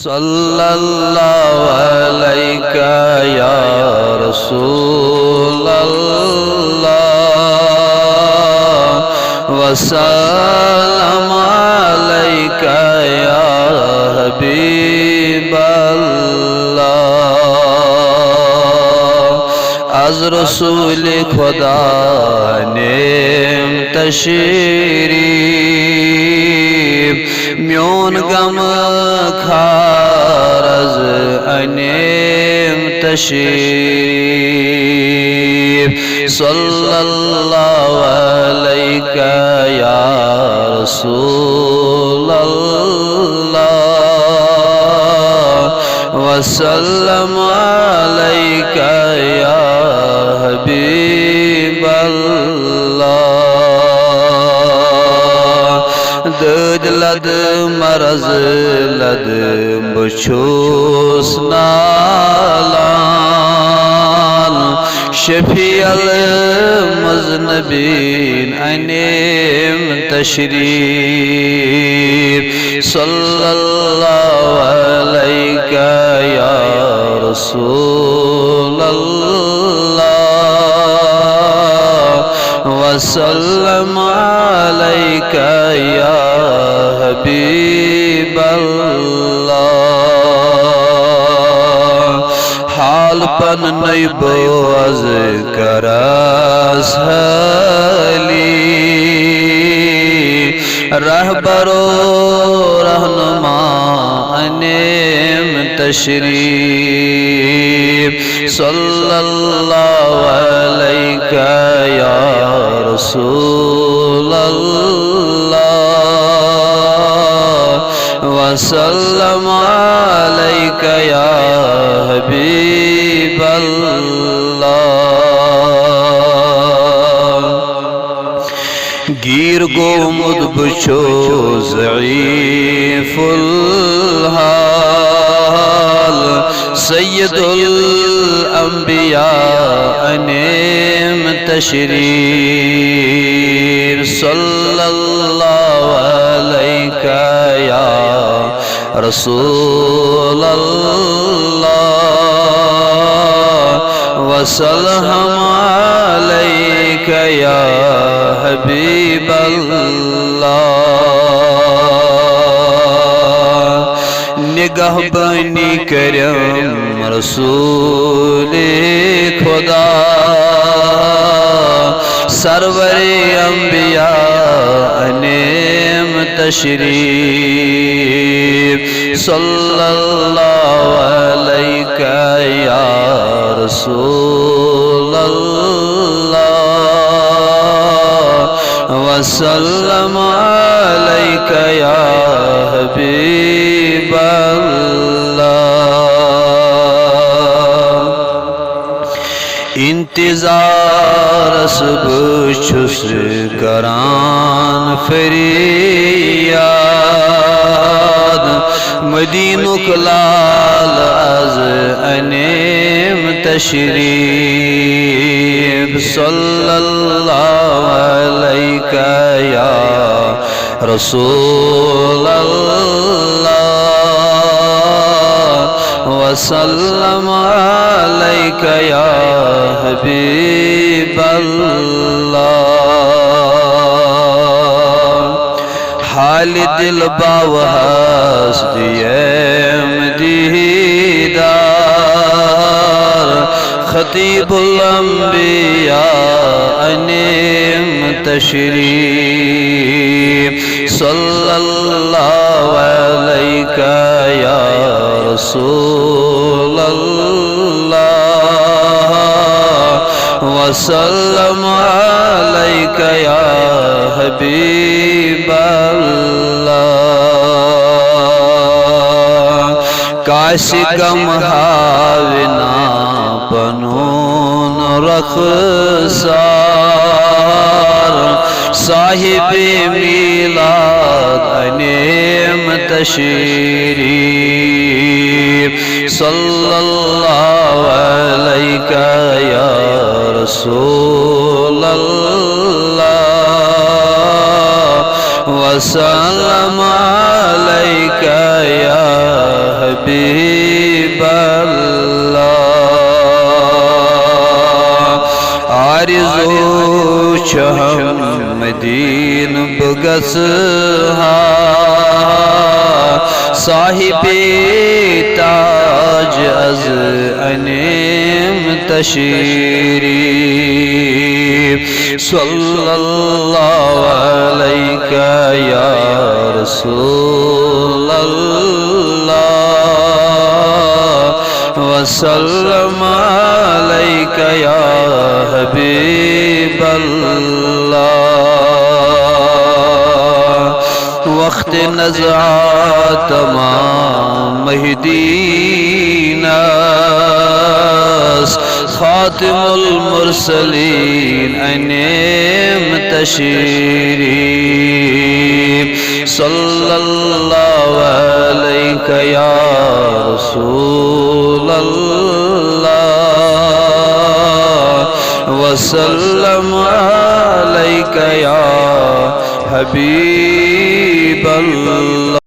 सल्लल्लाहु अलैका या रसूलल्लाह वसल्लम अलैका या हबीबल्लाह। आज रसूल खुदा ने तशरीफ म्योन गम खारज अनेम तशरीफ। सल्लल्लाहु अलैका या रसूलल्लाह वसल्लम अलैका या हबीबल्लाह। दर्द लद मरज लद बछुस नालान शफीअल मज़नबीन अनेम तशरीफ। सल्लल्लाहु अलैका या रसूलल्लाह वसल्लम अलैका या हबीबल्लाह। हाल पन नैबो अज करस हली रहबरो रहनुमा अनेम तशरीफ। सल्लल्लाहु अलैका या रसूलल्लाह वसल्लम अलैका या हबीबल्लाह। गिर गोमुद बचो ज़ईफ़ुल हाल सय्यदुल अंबिया अनेम तशरीफ। सल्लल्लाहु अलैका या रसूलल्लाह वसल्लम अलैका या हबीबल्लाह। निगाह बनी करम रसूले खुदा सरवरे अंबिया अनेम तशरीफ। सल्लल्लाहु अलैका या रसूलल्लाह वसल्लम अलैका या हबीबल्लाह। इंतजार सुबुछुस करान फरियाद मदीनुक लाल अज अनेम तशरीफ। सल्लल्लाहु अलैका या रसूलल्लाह वसल्लम अलैका या हबीबल्लाह। हाल दिल बावहस दियम दीदार खतीबुल अंबिया अनेम तशरीफ। सल्लल्लाहु अलैका या रसूलल्लाह वसल्लम अलैका या हबीबल्लाह। काशी गम हाविना पनून रखसार साहिबे मिलाद अनेम तशरीफ। सल्लल्लाहु अलैका या रसूलल्लाह वसल्लम अलैका या हा साहिबे ताज अज अनेम तशरीफ सल्लल्लाहु अलैका या रसूल अल्लाह वसल्लम अलैका या हबीब अल्लाह वक्त नज़ा तमाम महिदीनास खातिमुल मुरसलीन अनेम तशरीफ सल्लल्लाहु अलैका या रसूल अल्लाह वसल्लम अलैका या हबीब अल्लाह।